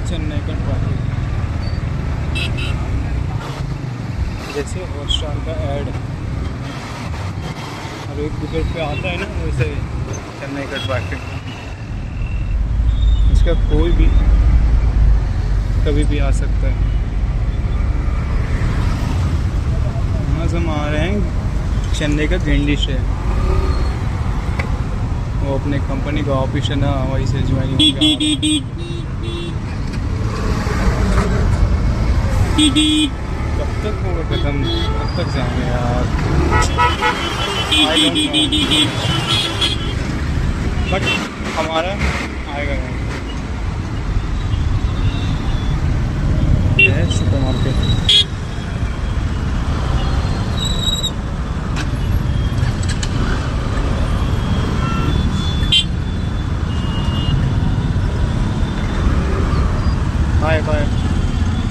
चेन्नई का ट्रैफिक। जैसे हॉटस्टार का ऐड और एक विकेट पे आता है ना, वैसे चेन्नई का ट्रैफिक। इसका कोई भी कभी भी आ सकता है। यहाँ से हम आ रहे हैं चेन्नई का गिंडी से। वो अपने कंपनी का ऑफिस है ना, वहीं से ज्वाइनिंग कब तक होगा खत्म, कब तक जाएंगे यार। बट हमारा आएगा नहीं। ये है सुपर मार्केट। Bye bye.